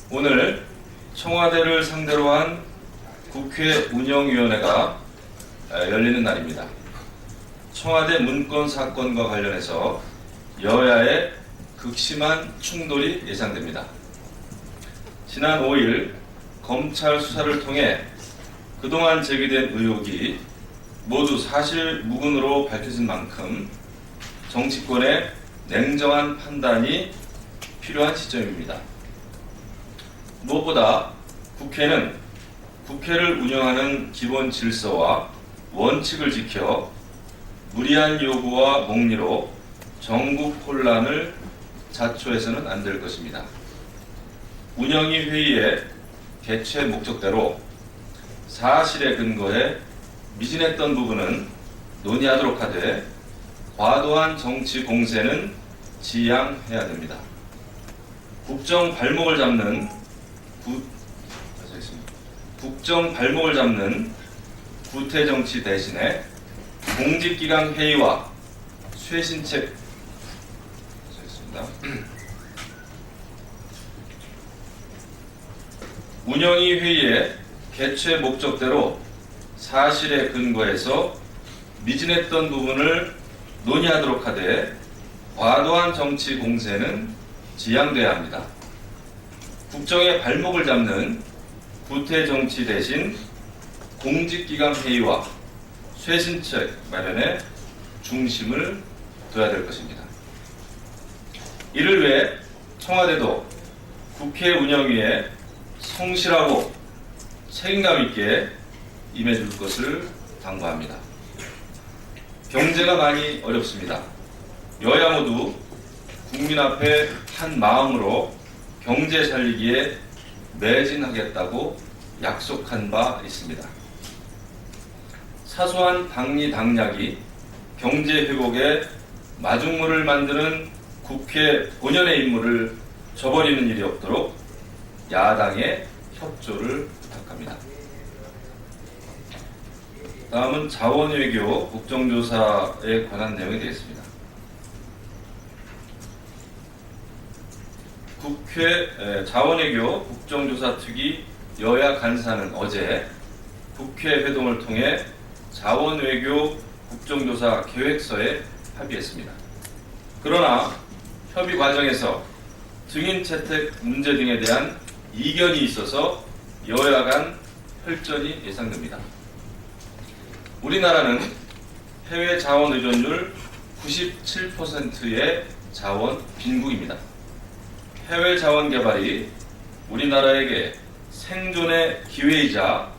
오늘 청와대를 상대로 한 국회 운영위원회가 열리는 날입니다. 청와대 문건 사건과 관련해서 여야의 극심한 충돌이 예상됩니다. 지난 5일 검찰 수사를 통해 그동안 제기된 의혹이 모두 사실무근으로 밝혀진 만큼 정치권의 냉정한 판단이 필요한 시점입니다. 무엇보다 국회는 국회를 운영하는 기본 질서와 원칙을 지켜 무리한 요구와 목리로 전국 혼란을 자초해서는 안 될 것입니다. 운영위 회의의 개최 목적대로 사실에 근거해 미진했던 부분은 논의하도록 하되 과도한 정치 공세는 지양해야 됩니다. 국정 발목을 잡는 구태 정치 대신에 공직기강 회의와 쇄신책 운영위 회의의 개최 목적대로 사실에 근거해서 미진했던 부분을 논의하도록 하되 과도한 정치 공세는 지양돼야 합니다. 국정의 발목을 잡는 구태 정치 대신 공직기강 회의와 쇄신책 마련에 중심을 둬야 될 것입니다. 이를 위해 청와대도 국회 운영위에 성실하고 책임감 있게 임해줄 것을 당부합니다. 경제가 많이 어렵습니다. 여야 모두 국민 앞에 한 마음으로 경제 살리기에 매진하겠다고 약속한 바 있습니다. 사소한 당리당략이 경제 회복에 마중물을 만드는 국회 본연의 임무를 저버리는 일이 없도록 야당의 협조를 부탁합니다. 다음은 자원외교 국정조사에 관한 내용이 되겠습니다. 국회 자원외교 국정조사특위 여야 간사는 어제 국회 회동을 통해 자원외교 국정조사 계획서에 합의했습니다. 그러나 협의 과정에서 증인 채택 문제 등에 대한 이견이 있어서 여야 간 혈전이 예상됩니다. 우리나라는 해외 자원 의존율 97%의 자원 빈국입니다. 해외 자원 개발이 우리나라에게 생존의 기회이자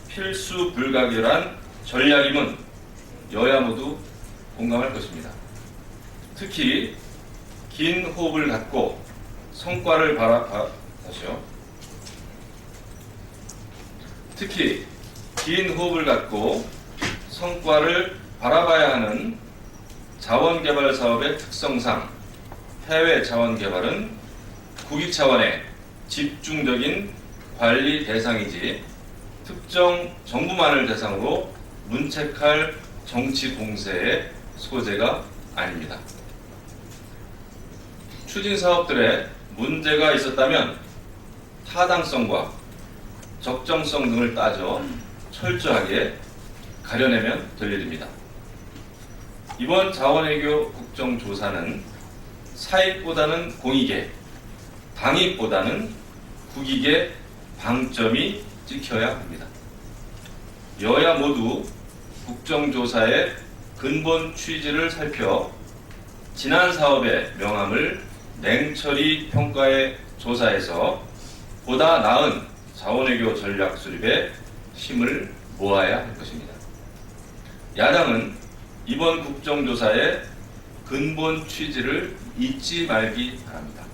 필수 불가결한 전략임은 여야 모두 공감할 것입니다. 특히 긴 호흡을 갖고 성과를 바라봐야 하는 자원개발 사업의 특성상 해외 자원개발은 국익 차원의 집중적인 관리 대상이지 특정 정부만을 대상으로 문책할 정치 공세의 소재가 아닙니다. 추진 사업들에 문제가 있었다면 타당성과 적정성 등을 따져 철저하게 가려내면 될 일입니다. 이번 자원외교 국정조사는 사익보다는 공익에, 당익보다는 국익에 방점이 찍혀야 합니다. 여야 모두 국정조사의 근본 취지를 살펴 지난 사업의 명암을 냉철히 평가해 조사해서 보다 나은 자원외교 전략 수립에 힘을 모아야 할 것입니다. 야당은 이번 국정조사의 근본 취지를 잊지 말기 바랍니다.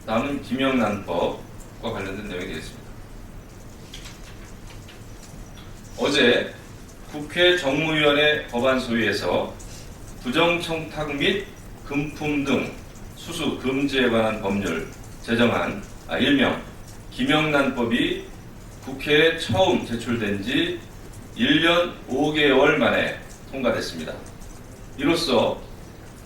다음은 김영란법과 관련된 내용이 되겠습니다. 어제 국회 정무위원회 법안소위에서 부정청탁 및 금품 등 수수 금지에 관한 법률 제정안 일명 김영란법이 국회에 처음 제출된 지 1년 5개월 만에 통과됐습니다. 이로써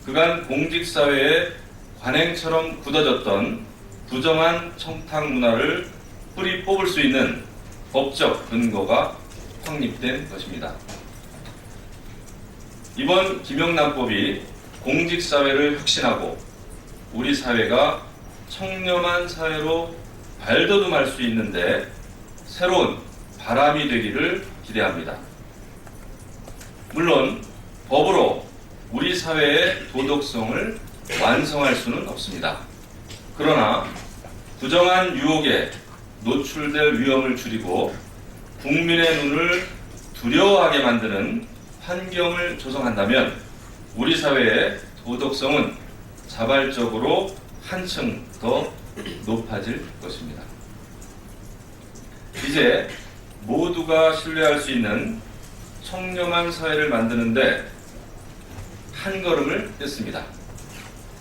그간 공직사회의 관행처럼 굳어졌던 부정한 청탁 문화를 뿌리 뽑을 수 있는 법적 근거가 확립된 것입니다. 이번 김영란법이 공직사회를 혁신하고 우리 사회가 청렴한 사회로 발돋움할 수 있는데 새로운 바람이 되기를 기대합니다. 물론 법으로 우리 사회의 도덕성을 완성할 수는 없습니다. 그러나 부정한 유혹에 노출될 위험을 줄이고 국민의 눈을 두려워하게 만드는 환경을 조성한다면 우리 사회의 도덕성은 자발적으로 한층 더 높아질 것입니다. 이제 모두가 신뢰할 수 있는 청렴한 사회를 만드는데 한 걸음을 뗐습니다.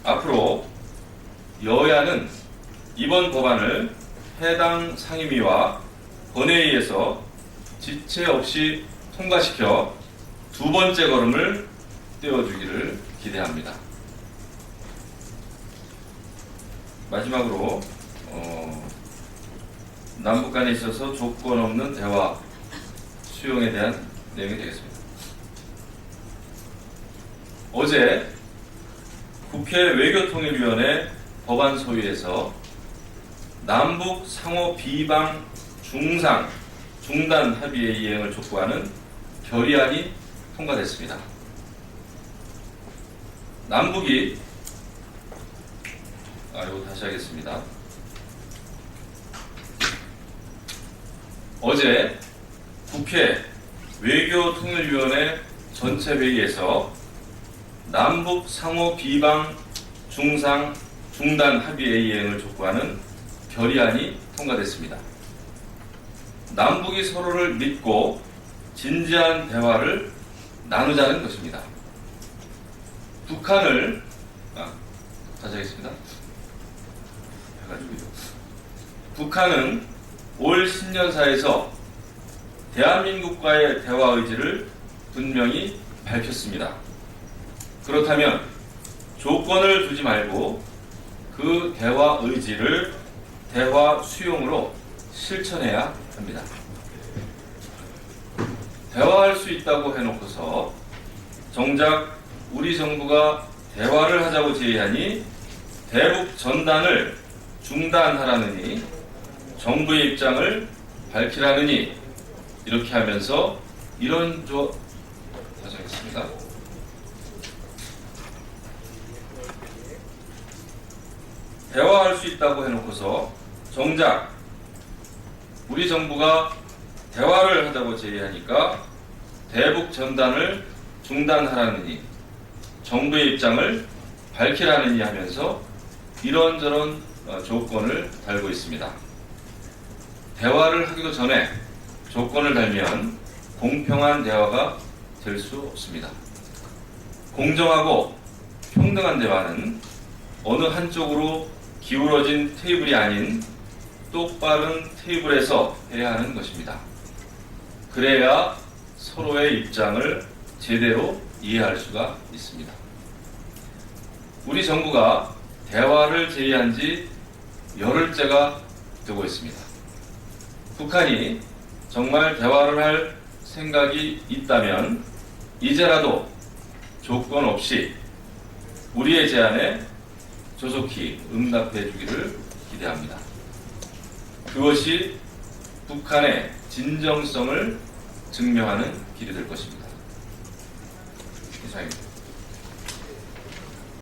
앞으로 여야는 이번 법안을 해당 상임위와 본회의에서 지체 없이 통과시켜 두 번째 걸음을 떼어주기를 기대합니다. 마지막으로 남북 간에 있어서 조건 없는 대화 수용에 대한 내용이 되겠습니다. 어제 국회 외교통일위원회 법안 소위에서 남북 상호 비방 중상 중단 합의의 이행을 촉구하는 결의안이 통과됐습니다. 남북이 이거 다시 하겠습니다. 어제 국회 외교통일위원회 전체 회의에서 남북 상호 비방 중상 중단 합의의 이행을 촉구하는 결의안이 통과됐습니다. 남북이 서로를 믿고 진지한 대화를 나누자는 것입니다. 북한을 다시 하겠습니다. 북한은 올 신년사에서 대한민국과의 대화 의지를 분명히 밝혔습니다. 그렇다면 조건을 두지 말고 그 대화 의지를 대화 수용으로 실천해야 합니다. 대화할 수 있다고 해놓고서 정작 우리 정부가 대화를 하자고 제의하니 대북 전단을 중단하라느니 정부의 입장을 밝히라느니 이렇게 하면서 다시 하겠습니다. 대화할 수 있다고 해놓고서 정작 우리 정부가 대화를 하자고 제의하니까 대북 전단을 중단하라느니 정부의 입장을 밝히라느니 하면서 이런저런 조건을 달고 있습니다. 대화를 하기도 전에 조건을 달면 공평한 대화가 될 수 없습니다. 공정하고 평등한 대화는 어느 한쪽으로 기울어진 테이블이 아닌 똑바른 테이블에서 해야 하는 것입니다. 그래야 서로의 입장을 제대로 이해할 수가 있습니다. 우리 정부가 대화를 제의한 지 열흘째가 되고 있습니다. 북한이 정말 대화를 할 생각이 있다면 이제라도 조건 없이 우리의 제안에 조속히 응답해 주기를 기대합니다. 그것이 북한의 진정성을 증명하는 길이 될 것입니다. 이상입니다.